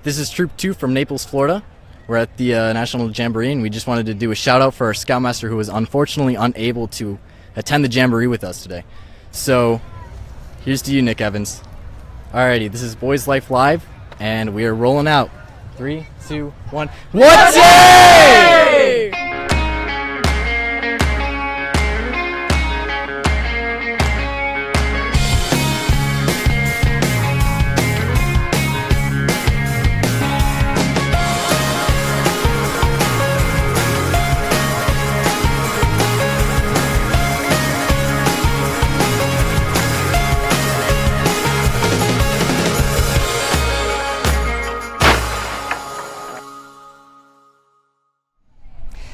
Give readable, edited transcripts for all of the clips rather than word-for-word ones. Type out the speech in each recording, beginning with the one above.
This is Troop 2 from Naples, Florida. We're at the National Jamboree, and we just wanted to do a shout-out for our Scoutmaster who was unfortunately unable to attend the Jamboree with us today. So, here's to you, Nick Evans. Alrighty, this is Boys Life Live, and we are rolling out. 3, 2, 1. What's it?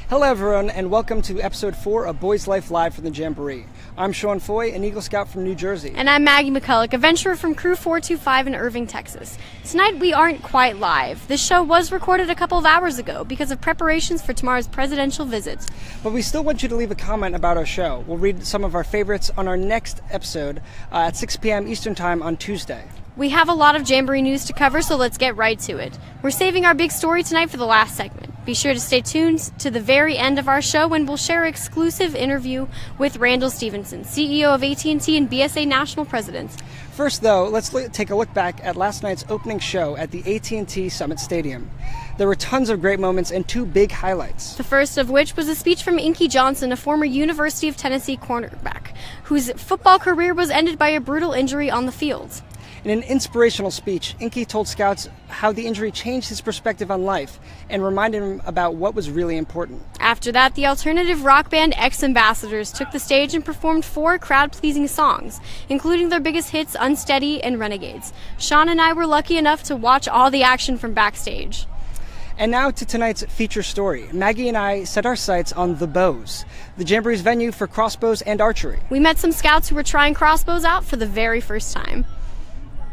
Hello everyone, and welcome to episode 4 of Boys Life Live from the Jamboree. I'm Sean Foy, an Eagle Scout from New Jersey. And I'm Maggie McCulloch, a venturer from Crew 425 in Irving, Texas. Tonight we aren't quite live. This show was recorded a couple of hours ago because of preparations for tomorrow's presidential visit. But we still want you to leave a comment about our show. We'll read some of our favorites on our next episode at 6 p.m. Eastern Time on Tuesday. We have a lot of Jamboree news to cover, so let's get right to it. We're saving our big story tonight for the last segment. Be sure to stay tuned to the very end of our show when we'll share an exclusive interview with Randall Stevenson, CEO of AT&T and BSA National President. First, though, let's take a look back at last night's opening show at the AT&T Summit Stadium. There were tons of great moments and 2 big highlights. The first of which was a speech from Inky Johnson, a former University of Tennessee cornerback, whose football career was ended by a brutal injury on the field. In an inspirational speech, Inky told Scouts how the injury changed his perspective on life and reminded him about what was really important. After that, the alternative rock band X-Ambassadors took the stage and performed 4 crowd-pleasing songs, including their biggest hits, Unsteady and Renegades. Sean and I were lucky enough to watch all the action from backstage. And now to tonight's feature story. Maggie and I set our sights on The Bows, the Jamboree's venue for crossbows and archery. We met some Scouts who were trying crossbows out for the very first time.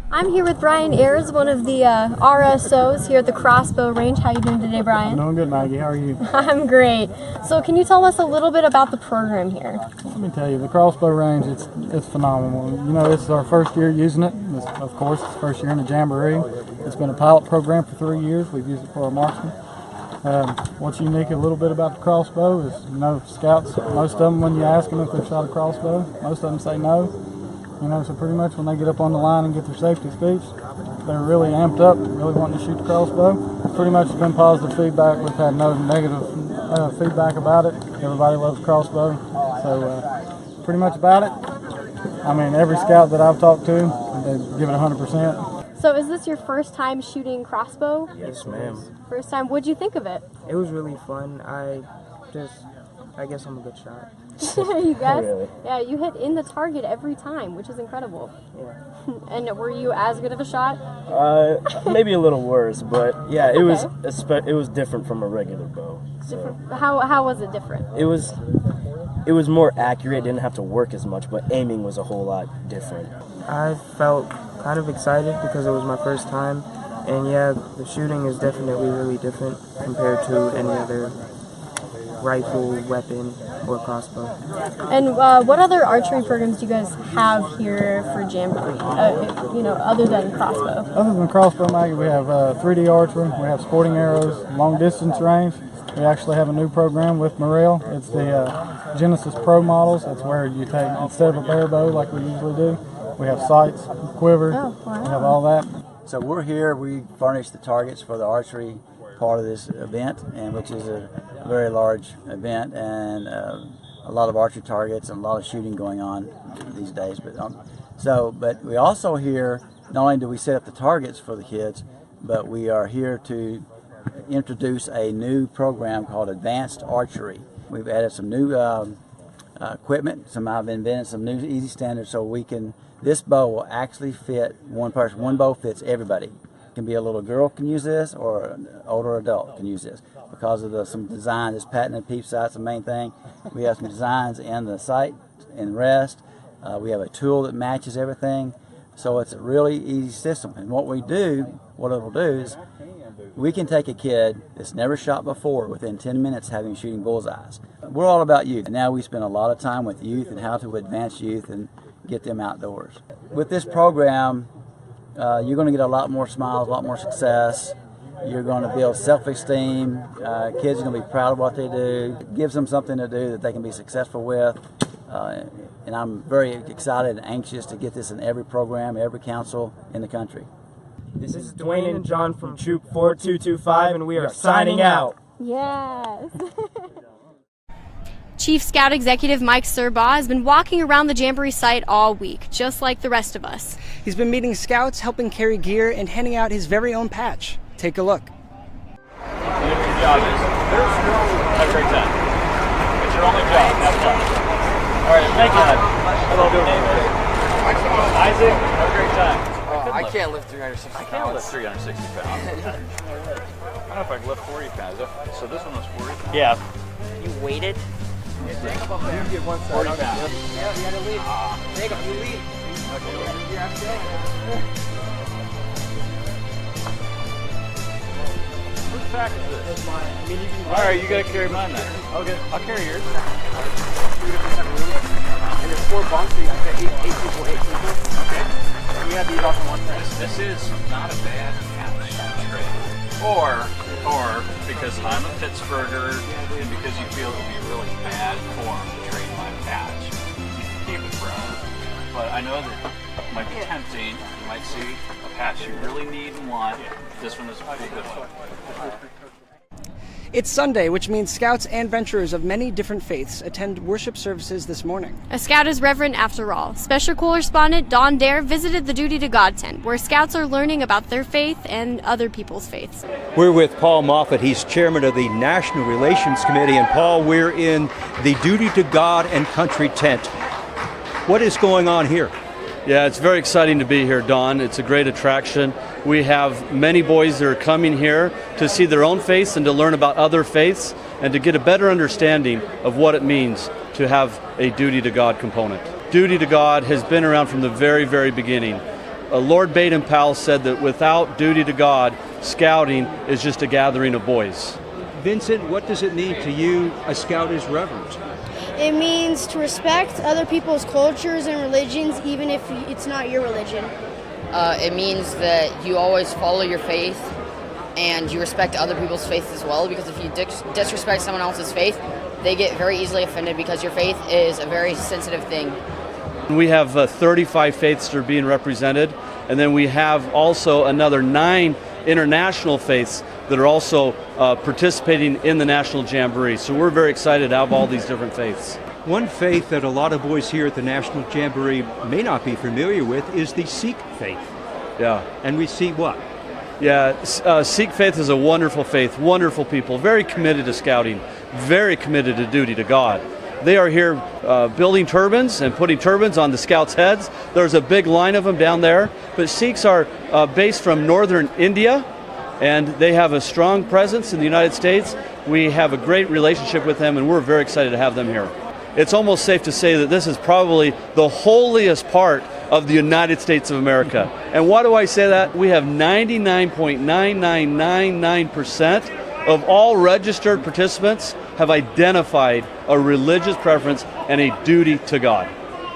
I'm here with Brian Ayers, one of the RSOs here at the Crossbow Range. How are you doing today, Brian? I'm doing good, Maggie. How are you? I'm great. So can you tell us a little bit about the program here? Let me tell you, the Crossbow Range, it's phenomenal. You know, this is our first year using it. Of course, it's the first year in the Jamboree. It's been a pilot program for 3 years. We've used it for our marksmen. What's unique a little bit about the crossbow is, you know, Scouts, most of them, when you ask them if they've shot a crossbow, most of them say no. You know, so pretty much when they get up on the line and get their safety speech, they're really amped up, really wanting to shoot the crossbow. Pretty much it's been positive feedback. We've had no negative feedback about it. Everybody loves crossbow. So pretty much about it. I mean, every Scout that I've talked to, they give it 100%. So is this your first time shooting crossbow? Yes, ma'am. First time. What'd you think of it? It was really fun. I guess I'm a good shot. You guys? Really? Yeah, you hit in the target every time, which is incredible. Yeah. And were you as good of a shot? Maybe a little worse, but yeah, it Okay. it was different from a regular bow. So How was it different? it was more accurate. Didn't have to work as much, but aiming was a whole lot different. I felt kind of excited because it was my first time, and yeah, the shooting is definitely really different compared to any other rifle, weapon, or crossbow. And what other archery programs do you guys have here for Jamboree? Other than crossbow. Other than crossbow, Maggie, we have 3D archery, we have sporting arrows, long distance range. We actually have a new program with Morrell. It's the Genesis Pro models. That's where you take, instead of a bare bow like we usually do, we have sights, quiver, we have all that. So we're here, we furnish the targets for the archery part of this event, and which is a very large event, and a lot of archery targets and a lot of shooting going on these days. But we also here, not only do we set up the targets for the kids, but we are here to introduce a new program called Advanced Archery. We've added some new equipment. I've invented some new easy standards so this bow will actually fit one person. One bow fits everybody. It can be a little girl can use this, or an older adult can use this. Because of some design, this patented peep sight's the main thing. We have some designs in the sight and rest. We have a tool that matches everything. So it's a really easy system. And what it'll do is we can take a kid that's never shot before within 10 minutes having shooting bullseyes. We're all about youth. And now we spend a lot of time with youth and how to advance youth and get them outdoors. With this program, you're going to get a lot more smiles, a lot more success, You're going to build self-esteem. Kids are going to be proud of what they do. It gives them something to do that they can be successful with. And I'm very excited and anxious to get this in every program, every council in the country. This is Dwayne and John from Troop 4225, and we are signing out. Yes. Chief Scout Executive Mike Surbaugh has been walking around the Jamboree site all week, just like the rest of us. He's been meeting scouts, helping carry gear, and handing out his very own patch. Take a look. Your job is have a great time. It's your only job. Have fun. All right, thank you. Hello, name Isaac. Have a great time. I can't lift 360 pounds. I can't lift 360 pounds. I don't know if I can lift 40 pounds. So this one was 40? Yeah. You weighted? You get 40 pounds. Yeah, you gotta lead. Jacob, you lead. Whose pack is this? Mine. All right, you gotta carry mine then. Okay, I'll carry yours. 3 different rooms. And there's 4 bunks, so you got 8 people, 8 people. Okay. And we have these off in one place. This is not a bad patch trade. Or because I'm a Pittsburgher and because you feel it would be really bad form to trade my patch, you can keep it forever. But I know that it might be tempting. You might see a patch you really need and want. This one is a pretty good one. It's Sunday, which means scouts and venturers of many different faiths attend worship services this morning. A scout is reverent after all. Special correspondent Don Dare visited the Duty to God tent, where scouts are learning about their faith and other people's faiths. We're with Paul Moffat. He's chairman of the National Relations Committee. And Paul, we're in the Duty to God and Country tent. What is going on here? Yeah, it's very exciting to be here, Don. It's a great attraction. We have many boys that are coming here to see their own faiths and to learn about other faiths and to get a better understanding of what it means to have a duty to God component. Duty to God has been around from the very, very beginning. Lord Baden-Powell said that without duty to God, scouting is just a gathering of boys. Vincent, what does it mean to you, a scout is reverent? It means to respect other people's cultures and religions, even if it's not your religion. It means that you always follow your faith and you respect other people's faith as well, because if you disrespect someone else's faith, they get very easily offended because your faith is a very sensitive thing. We have 35 faiths that are being represented, and then we have also another 9 international faiths that are also participating in the National Jamboree. So we're very excited to have all these different faiths. One faith that a lot of boys here at the National Jamboree may not be familiar with is the Sikh faith. Yeah. And we see what? Yeah, Sikh faith is a wonderful faith, wonderful people, very committed to scouting, very committed to duty to God. They are here building turbans and putting turbans on the scouts' heads. There's a big line of them down there. But Sikhs are based from northern India, and they have a strong presence in the United States. We have a great relationship with them, and we're very excited to have them here. It's almost safe to say that this is probably the holiest part of the United States of America. And why do I say that? We have 99.9999% of all registered participants have identified a religious preference and a duty to God.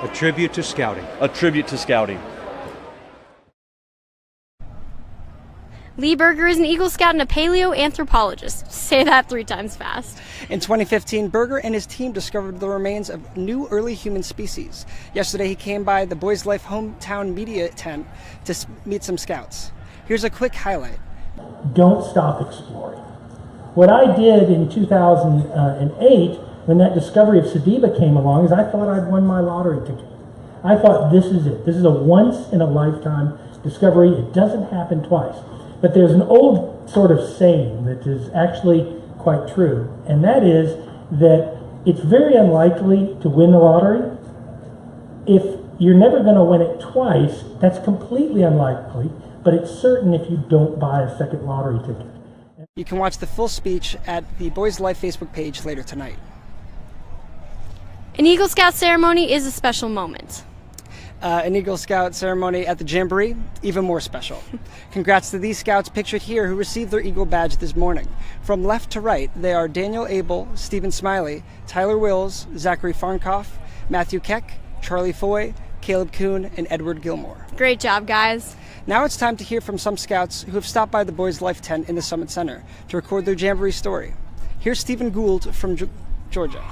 A tribute to scouting. A tribute to scouting. Lee Berger is an Eagle Scout and a paleoanthropologist. Say that 3 times fast. In 2015, Berger and his team discovered the remains of new early human species. Yesterday, he came by the Boys Life hometown media tent to meet some scouts. Here's a quick highlight. Don't stop exploring. What I did in 2008, when that discovery of Sediba came along, is I thought I'd won my lottery ticket. I thought, this is it. This is a once-in-a-lifetime discovery. It doesn't happen twice. But there's an old sort of saying that is actually quite true, and that is that it's very unlikely to win the lottery. If you're never going to win it twice, that's completely unlikely, but it's certain if you don't buy a second lottery ticket. You can watch the full speech at the Boys Life Facebook page later tonight. An Eagle Scout ceremony is a special moment. An Eagle Scout ceremony at the Jamboree, even more special. Congrats to these scouts pictured here who received their Eagle badge this morning. From left to right, they are Daniel Abel, Stephen Smiley, Tyler Wills, Zachary Farnkoff, Matthew Keck, Charlie Foy, Caleb Kuhn, and Edward Gilmore. Great job, guys. Now it's time to hear from some scouts who have stopped by the Boys Life tent in the Summit Center to record their Jamboree story. Here's Stephen Gould from Georgia.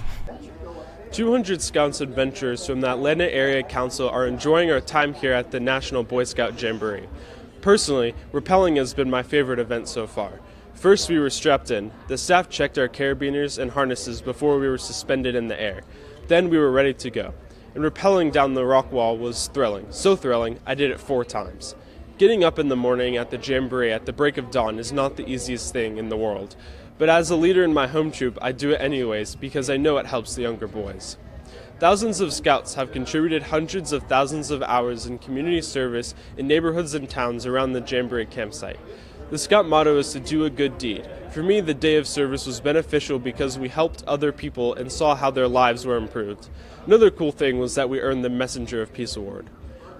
200 scouts and adventurers from the Atlanta Area Council are enjoying our time here at the National Boy Scout Jamboree. Personally, rappelling has been my favorite event so far. First, we were strapped in. The staff checked our carabiners and harnesses before we were suspended in the air. Then we were ready to go. And rappelling down the rock wall was thrilling. So thrilling, I did it 4 times. Getting up in the morning at the Jamboree at the break of dawn is not the easiest thing in the world. But as a leader in my home troop, I do it anyways because I know it helps the younger boys. Thousands of scouts have contributed hundreds of thousands of hours in community service in neighborhoods and towns around the Jamboree campsite. The Scout motto is to do a good deed. For me, the day of service was beneficial because we helped other people and saw how their lives were improved. Another cool thing was that we earned the Messenger of Peace Award.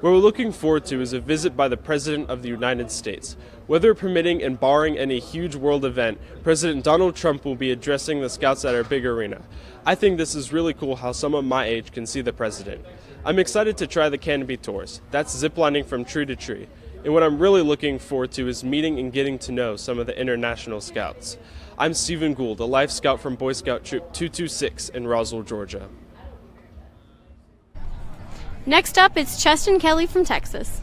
What we're looking forward to is a visit by the President of the United States. Weather permitting and barring any huge world event, President Donald Trump will be addressing the Scouts at our big arena. I think this is really cool how someone my age can see the President. I'm excited to try the canopy tours. That's ziplining from tree to tree. And what I'm really looking forward to is meeting and getting to know some of the international Scouts. I'm Stephen Gould, a Life Scout from Boy Scout Troop 226 in Roswell, Georgia. Next up, it's Cheston Kelly from Texas.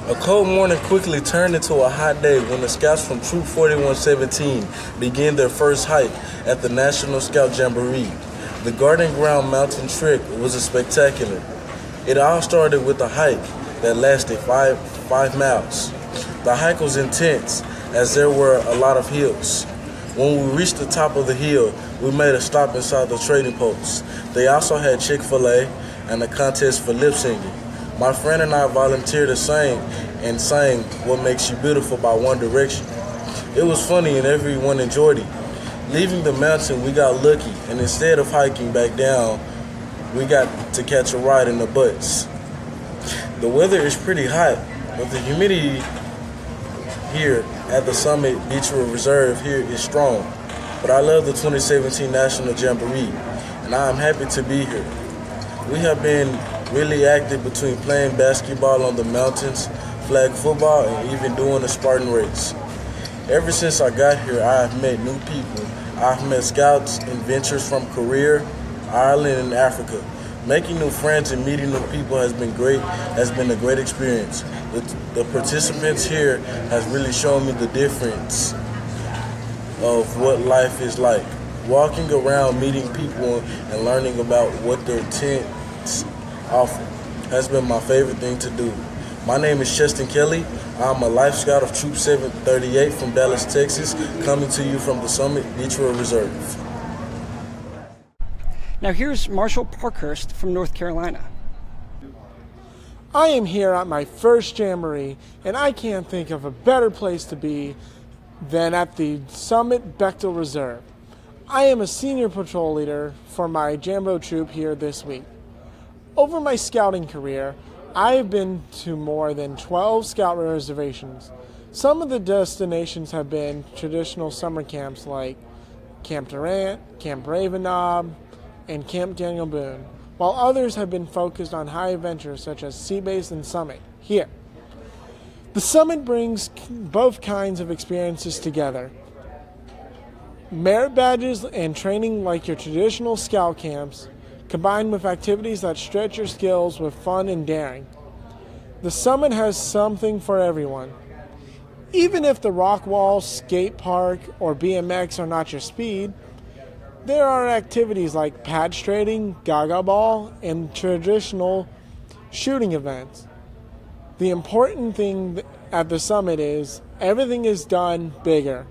A cold morning quickly turned into a hot day when the Scouts from Troop 4117 began their first hike at the National Scout Jamboree. The Garden Ground Mountain Trek was a spectacular. It all started with a hike that lasted five miles. The hike was intense as there were a lot of hills. When we reached the top of the hill, we made a stop inside the trading post. They also had Chick-fil-A and a contest for lip singing. My friend and I volunteered to sing and sang What Makes You Beautiful by One Direction. It was funny and everyone enjoyed it. Leaving the mountain, we got lucky, and instead of hiking back down, we got to catch a ride in the bus. The weather is pretty hot, but the humidity here at the Summit Beach Reserve here is strong. But I love the 2017 National Jamboree, and I am happy to be here. We have been really active between playing basketball on the mountains, flag football, and even doing a Spartan race. Ever since I got here, I have met new people. I've met scouts and adventurers from Korea, Ireland, and Africa. Making new friends and meeting new people has been a great experience. The participants here has really shown me the difference of what life is like. Walking around, meeting people, and learning about what their tents offer has been my favorite thing to do. My name is Cheston Kelly. I'm a Life Scout of Troop 738 from Dallas, Texas, coming to you from the Summit Beach Reserve. Now here's Marshall Parkhurst from North Carolina. I am here at my first Jamboree, and I can't think of a better place to be than at the Summit Bechtel Reserve. I am a senior patrol leader for my Jambo troop here this week. Over my scouting career, I have been to more than 12 scout reservations. Some of the destinations have been traditional summer camps like Camp Durant, Camp Raven Knob, and Camp Daniel Boone, while others have been focused on high adventures such as Sea Base and Summit here. The Summit brings both kinds of experiences together. Merit badges and training like your traditional scout camps, combined with activities that stretch your skills with fun and daring. The Summit has something for everyone. Even if the rock wall, skate park, or BMX are not your speed, there are activities like patch trading, gaga ball, and traditional shooting events. The important thing at the Summit is everything is done bigger.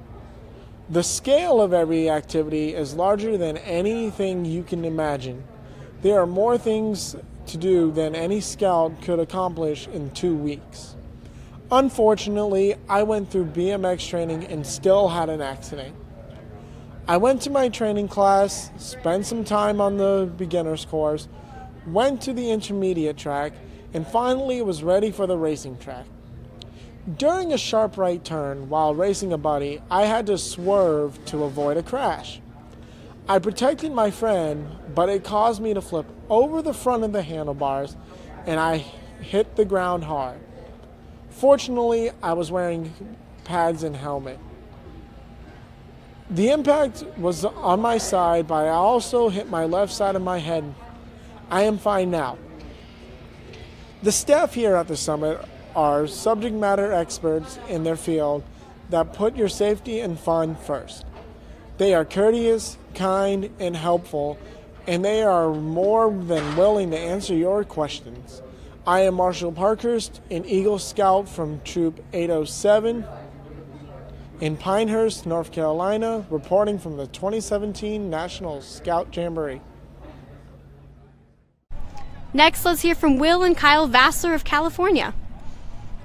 The scale of every activity is larger than anything you can imagine. There are more things to do than any scout could accomplish in 2 weeks. Unfortunately, I went through BMX training and still had an accident. I went to my training class, spent some time on the beginner's course, went to the intermediate track, and finally was ready for the racing track. During a sharp right turn while racing a buddy, I had to swerve to avoid a crash. I protected my friend, but it caused me to flip over the front of the handlebars and I hit the ground hard. Fortunately, I was wearing pads and helmet. The impact was on my side, but I also hit my left side of my head. I am fine now. The staff here at the summit are subject matter experts in their field that put your safety and fun first. They are courteous, kind, and helpful, and they are more than willing to answer your questions. I am Marshall Parkhurst, an Eagle Scout from Troop 807 in Pinehurst, North Carolina, reporting from the 2017 National Scout Jamboree. Next, let's hear from Will and Kyle Vassler of California.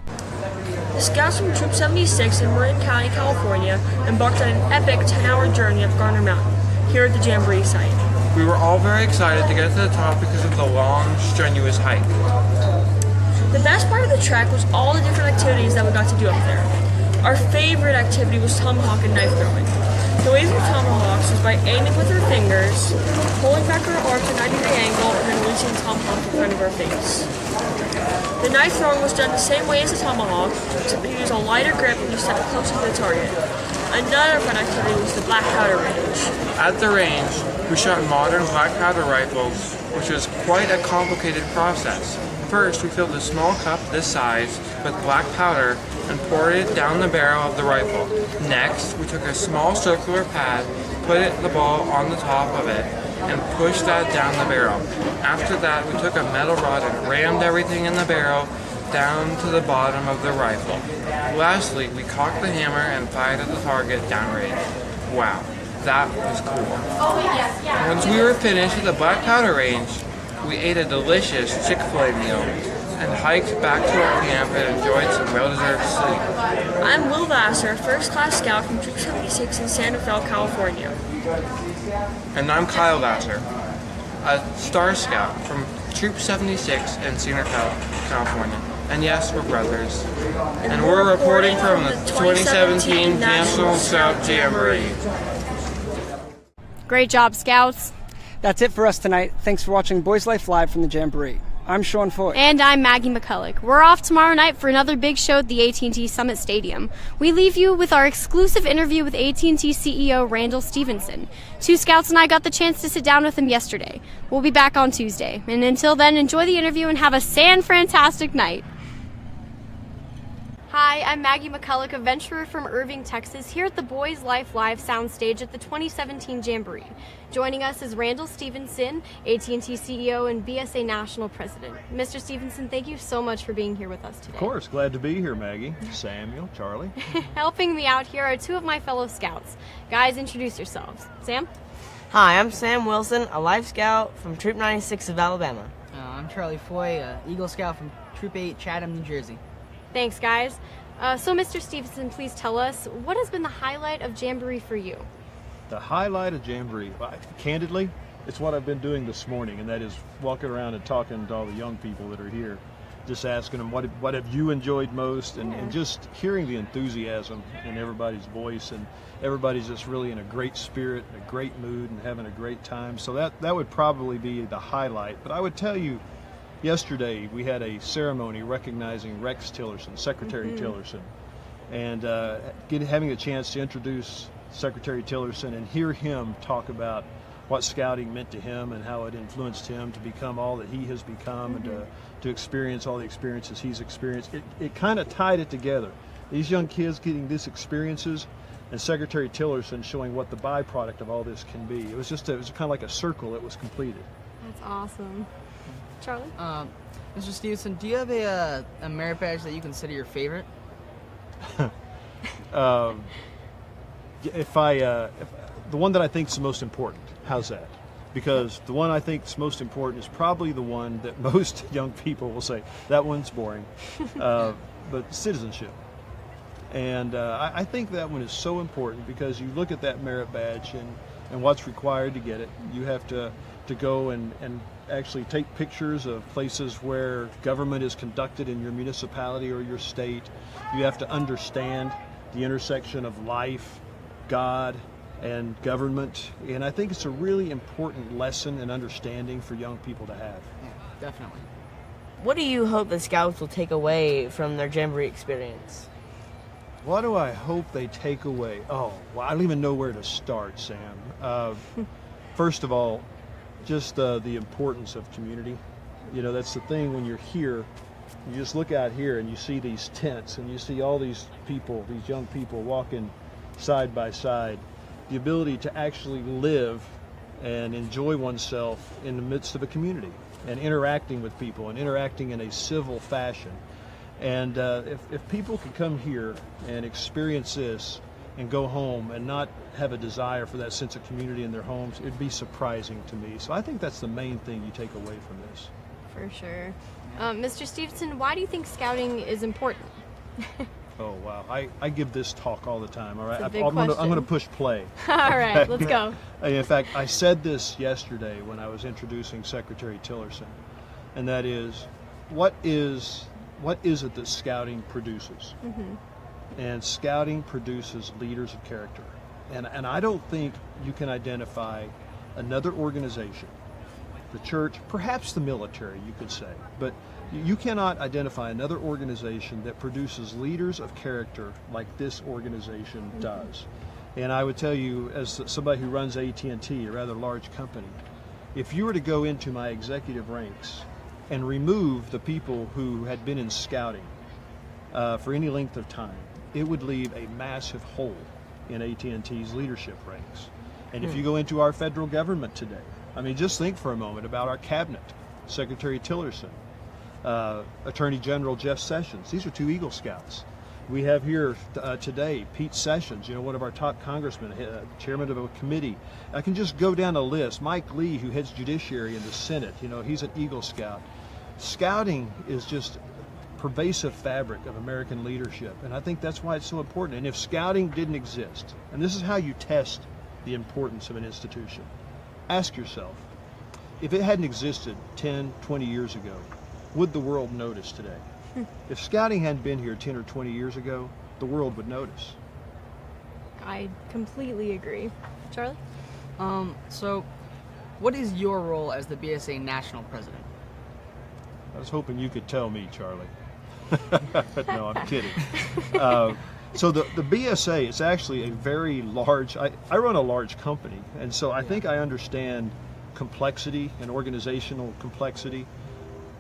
The Scouts from Troop 76 in Marin County, California embarked on an epic 10-hour journey up Garner Mountain, here at the Jamboree site. We were all very excited to get to the top because of the long, strenuous hike. The best part of the trek was all the different activities that we got to do up there. Our favorite activity was Tomahawk and knife throwing. The way we threw Tomahawks was by aiming with our fingers, pulling back our arms at a 90-degree angle, and then releasing the Tomahawk in front of our face. The knife throwing was done the same way as the Tomahawk, except we used a lighter grip and you step closer to the target. Another fun activity was the black powder range. At the range, we shot modern black powder rifles, which was quite a complicated process. First, we filled a small cup this size with black powder and poured it down the barrel of the rifle. Next, we took a small circular pad, put the ball on the top of it, and pushed that down the barrel. After that, we took a metal rod and rammed everything in the barrel down to the bottom of the rifle. Lastly, we cocked the hammer and fired at the target downrange. Wow, that was cool. Once we were finished at the black powder range, we ate a delicious Chick-fil-A meal and hiked back to our camp and enjoyed some well-deserved sleep. I'm Will Vassar, First Class Scout from Troop 76 in Santa Fe, California. And I'm Kyle Vassar, a Star Scout from Troop 76 in Santa Fe, California. And yes, we're brothers. And we're reporting from the 2017 National Scout Jamboree. Great job, Scouts. That's it for us tonight. Thanks for watching Boys Life Live from the Jamboree. I'm Sean Foy. And I'm Maggie McCulloch. We're off tomorrow night for another big show at the AT&T Summit Stadium. We leave you with our exclusive interview with AT&T CEO Randall Stevenson. Two Scouts and I got the chance to sit down with him yesterday. We'll be back on Tuesday. And until then, enjoy the interview and have a San-Fantastic night. Hi, I'm Maggie McCulloch, a venturer from Irving, Texas, here at the Boys Life Live soundstage at the 2017 Jamboree. Joining us is Randall Stevenson, AT&T CEO and BSA National President. Mr. Stevenson, thank you so much for being here with us today. Of course, glad to be here, Maggie. Samuel, Charlie. Helping me out here are two of my fellow Scouts. Guys, introduce yourselves. Sam? Hi, I'm Sam Wilson, a Life Scout from Troop 96 of Alabama. I'm Charlie Foy, Eagle Scout from Troop 8, Chatham, New Jersey. Thanks, guys. So, Mr. Stevenson, please tell us, what has been the highlight of Jamboree for you? The highlight of Jamboree, candidly, it's what I've been doing this morning, and that is walking around and talking to all the young people that are here, just asking them what have you enjoyed most, and just hearing the enthusiasm in everybody's voice, and everybody's just really in a great spirit, a great mood, and having a great time. So that would probably be the highlight. But I would tell you, yesterday we had a ceremony recognizing Rex Tillerson, Secretary Tillerson, and having a chance to introduce Secretary Tillerson and hear him talk about what scouting meant to him and how it influenced him to become all that he has become and to experience all the experiences he's experienced. It kind of tied it together. These young kids getting these experiences and Secretary Tillerson showing what the byproduct of all this can be. It was kind of like a circle that was completed. That's awesome. Charlie? Mr. Stevenson, do you have a merit badge that you consider your favorite? If the one that I think is the most important, how's that? Because the one I think is most important is probably the one that most young people will say, that one's boring, but citizenship. And I think that one is so important because you look at that merit badge and what's required to get it. You have to go and actually take pictures of places where government is conducted in your municipality or your state. You have to understand the intersection of life, God, and government. And I think it's a really important lesson and understanding for young people to have. Yeah, definitely. What do you hope the Scouts will take away from their Jamboree experience? What do I hope they take away? Oh, well, I don't even know where to start, Sam. First of all, just the importance of community. You know, that's the thing when you're here. You just look out here and you see these tents and you see all these people, these young people walking side by side. The ability to actually live and enjoy oneself in the midst of a community and interacting with people and interacting in a civil fashion. And if people could come here and experience this and go home and not have a desire for that sense of community in their homes, it'd be surprising to me. So I think that's the main thing you take away from this. For sure. Mr. Stevenson, why do you think scouting is important? Oh, wow. I give this talk all the time, all right? It's a big I'm question. going to push play. All right, let's go. In fact, I said this yesterday when I was introducing Secretary Tillerson, and that is, what is it that scouting produces? Mm-hmm. And scouting produces leaders of character. And I don't think you can identify another organization, the church, perhaps the military, you could say, but you cannot identify another organization that produces leaders of character like this organization does. And I would tell you, as somebody who runs AT&T, a rather large company, if you were to go into my executive ranks and remove the people who had been in scouting for any length of time, it would leave a massive hole in AT&T's leadership ranks. And if you go into our federal government today, I mean, just think for a moment about our cabinet, Secretary Tillerson, Attorney General Jeff Sessions. These are two Eagle Scouts. We have here today Pete Sessions, you know, one of our top congressmen, chairman of a committee. I can just go down the list. Mike Lee, who heads Judiciary in the Senate, you know, he's an Eagle Scout. Scouting is just pervasive fabric of American leadership, and I think that's why it's so important. And if scouting didn't exist, and this is how you test the importance of an institution, ask yourself, if it hadn't existed 10, 20 years ago, would the world notice today? If scouting hadn't been here 10 or 20 years ago, the world would notice. I completely agree. Charlie? So, what is your role as the BSA national president? I was hoping you could tell me, Charlie. No, I'm kidding. So the BSA is actually a very large, I run a large company, and so I think I understand complexity and organizational complexity.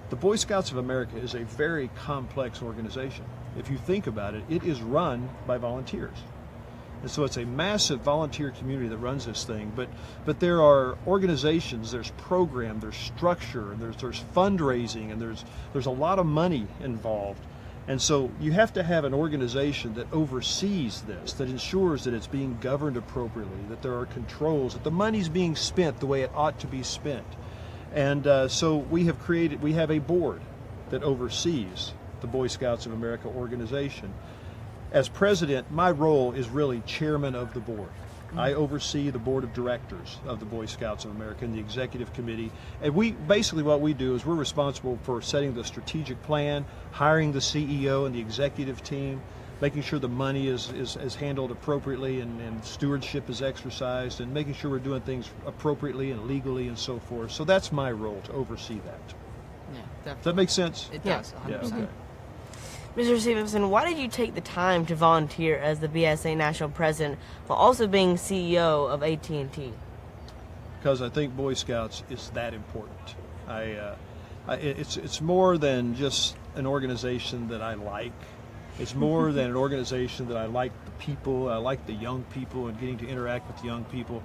The Boy Scouts of America is a very complex organization. If you think about it, it is run by volunteers. And so it's a massive volunteer community that runs this thing, but there are organizations, there's program, there's structure, and there's fundraising, and there's a lot of money involved. And so you have to have an organization that oversees this, that ensures that it's being governed appropriately, that there are controls, that the money's being spent the way it ought to be spent. And so we have a board that oversees the Boy Scouts of America organization. As president, my role is really chairman of the board. I oversee the board of directors of the Boy Scouts of America and the executive committee. And what we do is we're responsible for setting the strategic plan, hiring the CEO and the executive team, making sure the money is handled appropriately and stewardship is exercised, and making sure we're doing things appropriately and legally and so forth. So that's my role, to oversee that. Yeah, definitely. Does that make sense? It does, 100%. Yeah, okay. Mr. Stevenson, why did you take the time to volunteer as the BSA national president while also being CEO of AT&T? Because I think Boy Scouts is that important. It's more than just an organization that I like. It's more than an organization that I like the people, I like the young people and getting to interact with young people.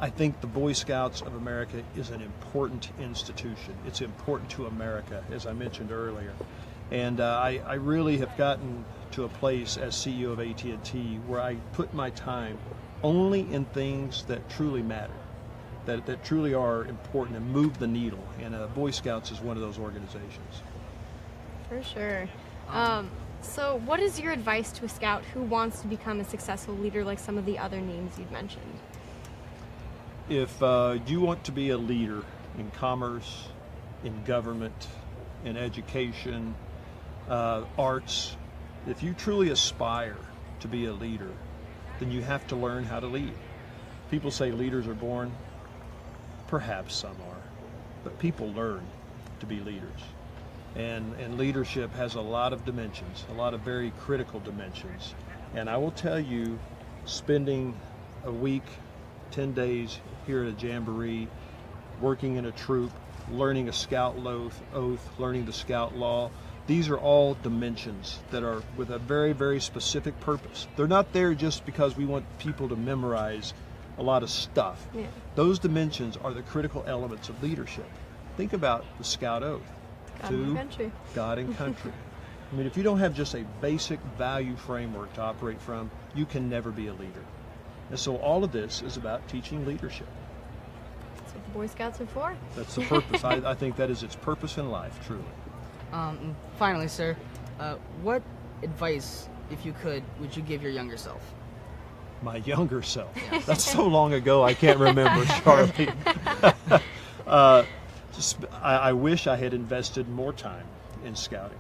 I think the Boy Scouts of America is an important institution. It's important to America, as I mentioned earlier. And I really have gotten to a place as CEO of AT&T where I put my time only in things that truly matter, that truly are important and move the needle. And Boy Scouts is one of those organizations. For sure. So what is your advice to a scout who wants to become a successful leader like some of the other names you've mentioned? If you want to be a leader in commerce, in government, in education, arts, if you truly aspire to be a leader, then you have to learn how to lead. People say leaders are born. Perhaps some are, but people learn to be leaders. And leadership has a lot of dimensions, a lot of very critical dimensions. And I will tell you, spending a week, 10 days here at a Jamboree, working in a troop, learning a scout oath, learning the scout law, these are all dimensions that are with a very, very specific purpose. They're not there just because we want people to memorize a lot of stuff. Yeah. Those dimensions are the critical elements of leadership. Think about the scout oath. God and country. God and country. I mean, if you don't have just a basic value framework to operate from, you can never be a leader. And so all of this is about teaching leadership. That's what the Boy Scouts are for. That's the purpose. I think that is its purpose in life, truly. Finally, sir, what advice, if you could, would you give your younger self? My younger self. That's so long ago, I can't remember, Charlie. I wish I had invested more time in scouting.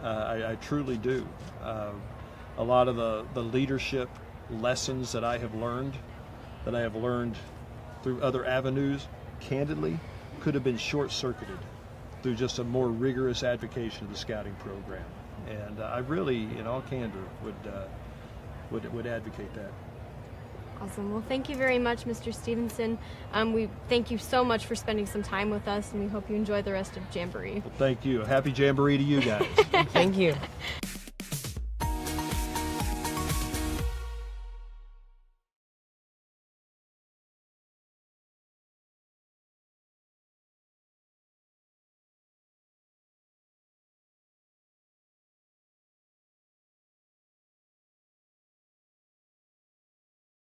I truly do. A lot of the leadership lessons that I have learned through other avenues, candidly, could have been short-circuited through just a more rigorous advocacy of the scouting program. And I really, in all candor, would advocate that. Awesome. Well, thank you very much, Mr. Stevenson. We thank you so much for spending some time with us, and we hope you enjoy the rest of Jamboree. Well, thank you. Happy Jamboree to you guys. Thank you.